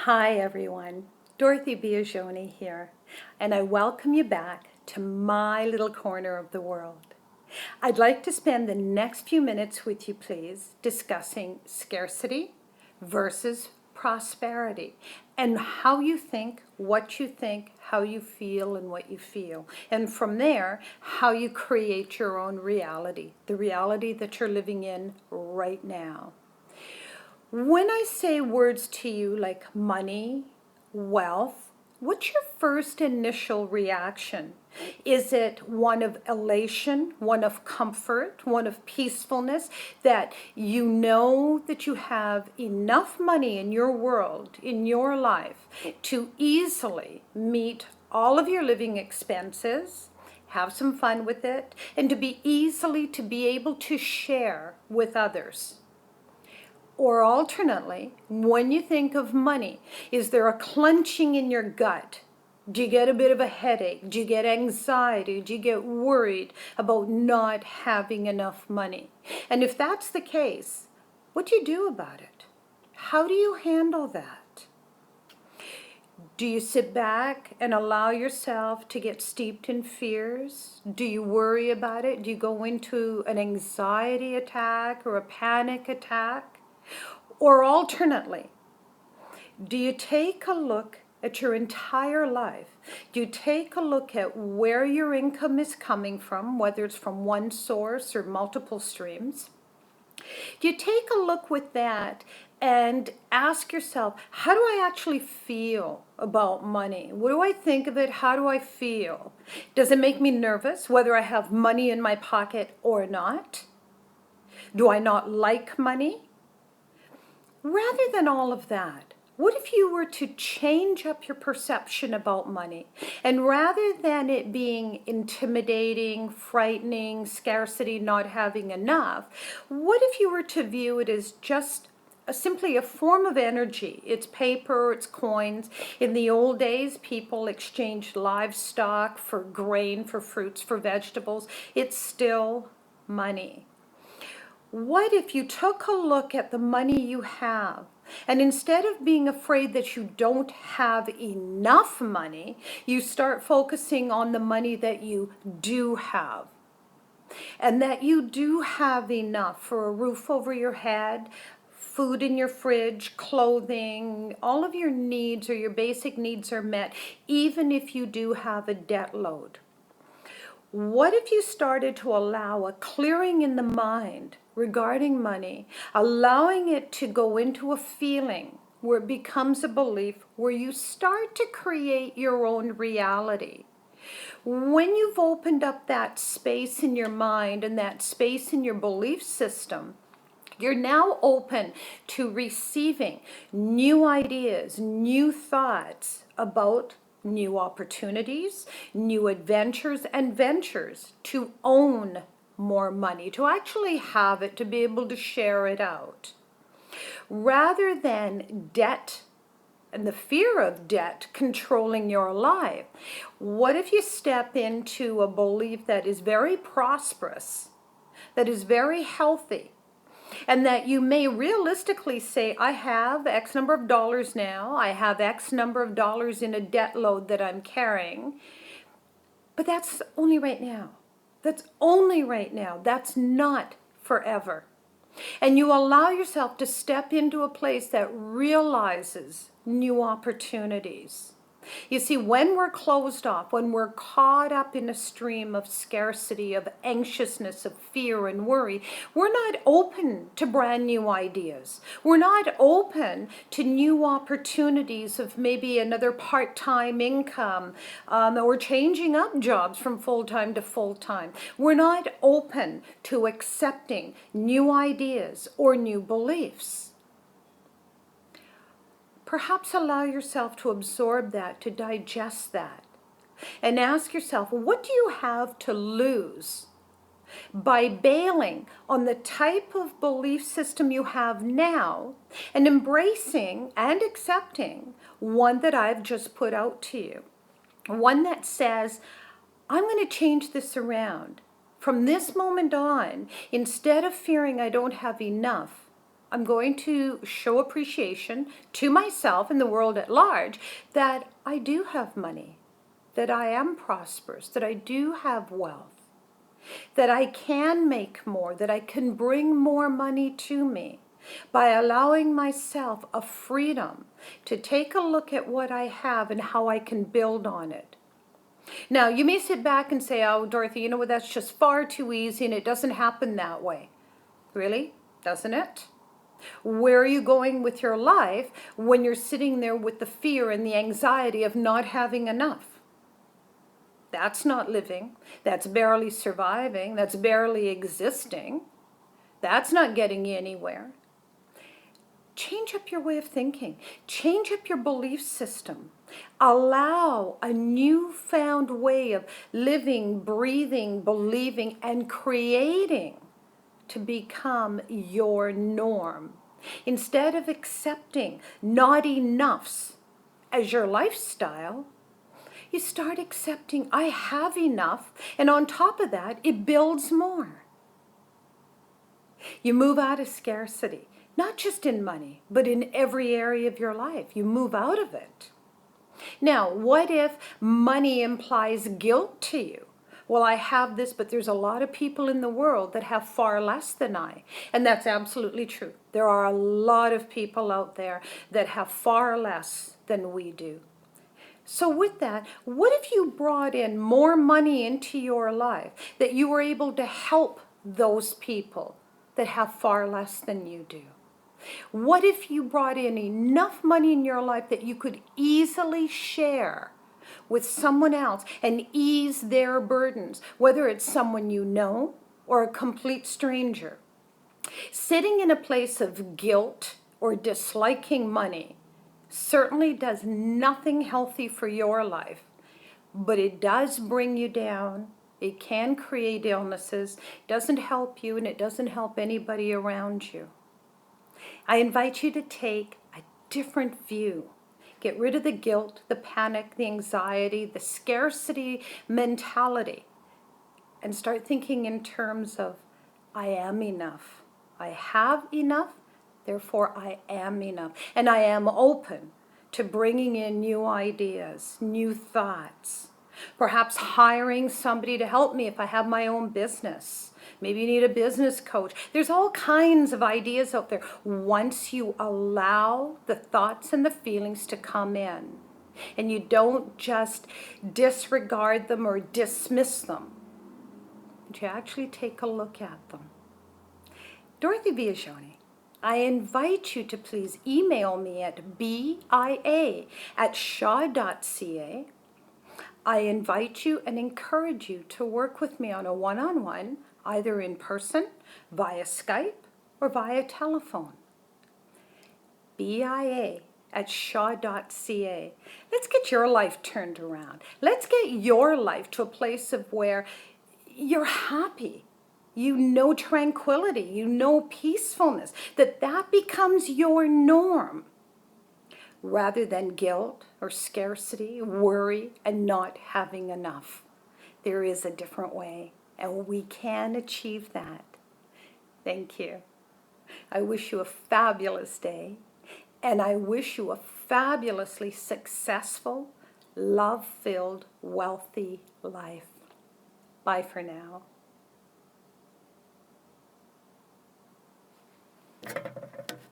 Hi everyone, Dorothy Biagioni here, and I welcome you back to my little corner of the world. I'd like to spend the next few minutes with you, please, discussing scarcity versus prosperity and how you think, how you feel, and what you feel. And from there, how you create your own reality, the reality that you're living in right now. When I say words to you like money, wealth, what's your first initial reaction? Is it one of elation, one of comfort, one of peacefulness, that you know that you have enough money in your world, in your life, to easily meet all of your living expenses, have some fun with it, and to be able to share with others? Or alternately, when you think of money, is there a clenching in your gut? Do you get a bit of a headache? Do you get anxiety? Do you get worried about not having enough money? And if that's the case, what do you do about it? How do you handle that? Do you sit back and allow yourself to get steeped in fears? Do you worry about it? Do you go into an anxiety attack or a panic attack? Or alternately, do you take a look at your entire life? Do you take a look at where your income is coming from, whether it's from one source or multiple streams? Do you take a look with that and ask yourself, how do I actually feel about money? What do I think of it? How do I feel? Does it make me nervous whether I have money in my pocket or not? Do I not like money? Rather than all of that, what if you were to change up your perception about money? And rather than it being intimidating, frightening, scarcity, not having enough, what if you were to view it as just simply a form of energy? It's paper, it's coins. In the old days, people exchanged livestock for grain, for fruits, for vegetables. It's still money. What if you took a look at the money you have, and instead of being afraid that you don't have enough money, you start focusing on the money that you do have, and that you do have enough for a roof over your head, food in your fridge, clothing, all of your needs or your basic needs are met, even if you do have a debt load? What if you started to allow a clearing in the mind regarding money, allowing it to go into a feeling where it becomes a belief, where you start to create your own reality? When you've opened up that space in your mind and that space in your belief system, you're now open to receiving new ideas, new thoughts about new opportunities, new adventures, and ventures to own more money, to actually have it, to be able to share it out. Rather than debt and the fear of debt controlling your life, what if you step into a belief that is very prosperous, that is very healthy, and that you may realistically say, I have X number of dollars now, I have X number of dollars in a debt load that I'm carrying, but that's only right now. That's only right now. That's not forever. And you allow yourself to step into a place that realizes new opportunities. You see, when we're closed off, when we're caught up in a stream of scarcity, of anxiousness, of fear and worry, we're not open to brand new ideas. We're not open to new opportunities of maybe another part-time income, or changing up jobs from full-time to full-time. We're not open to accepting new ideas or new beliefs. Perhaps allow yourself to absorb that, to digest that, and ask yourself, what do you have to lose by bailing on the type of belief system you have now and embracing and accepting one that I've just put out to you? One that says, I'm going to change this around. From this moment on, instead of fearing I don't have enough, I'm going to show appreciation to myself and the world at large that I do have money, that I am prosperous, that I do have wealth, that I can make more, that I can bring more money to me by allowing myself a freedom to take a look at what I have and how I can build on it. Now, you may sit back and say, oh, Dorothy, you know what, that's just far too easy and it doesn't happen that way. Really? Doesn't it? Where are you going with your life when you're sitting there with the fear and the anxiety of not having enough? That's not living. That's barely surviving. That's barely existing. That's not getting you anywhere. Change up your way of thinking. Change up your belief system. Allow a newfound way of living, breathing, believing, and creating to become your norm. Instead of accepting not enoughs as your lifestyle, you start accepting I have enough, and on top of that, it builds more. You move out of scarcity, not just in money, but in every area of your life. You move out of it. Now, what if money implies guilt to you? Well, I have this, but there's a lot of people in the world that have far less than I. And that's absolutely true. There are a lot of people out there that have far less than we do. So with that, what if you brought in more money into your life, that you were able to help those people that have far less than you do? What if you brought in enough money in your life that you could easily share with someone else and ease their burdens, whether it's someone you know or a complete stranger? Sitting in a place of guilt or disliking money certainly does nothing healthy for your life, but it does bring you down. It can create illnesses, doesn't help you, and it doesn't help anybody around you. I invite you to take a different view. Get rid of the guilt, the panic, the anxiety, the scarcity mentality, and start thinking in terms of, I am enough. I have enough, therefore I am enough. And I am open to bringing in new ideas, new thoughts. Perhaps hiring somebody to help me if I have my own business. Maybe you need a business coach. There's all kinds of ideas out there once you allow the thoughts and the feelings to come in. And you don't just disregard them or dismiss them, but you actually take a look at them. Dorothy Biagioni, I invite you to please email me at bia@shaw.ca. I invite you and encourage you to work with me on a one-on-one, either in person, via Skype, or via telephone. bia@shaw.ca. Let's get your life turned around. Let's get your life to a place of where you're happy. You know tranquility, you know peacefulness, that becomes your norm, rather than guilt or scarcity, worry, and not having enough. There is a different way, and we can achieve that. Thank you. I wish you a fabulous day, and I wish you a fabulously successful, love-filled, wealthy life. Bye for now.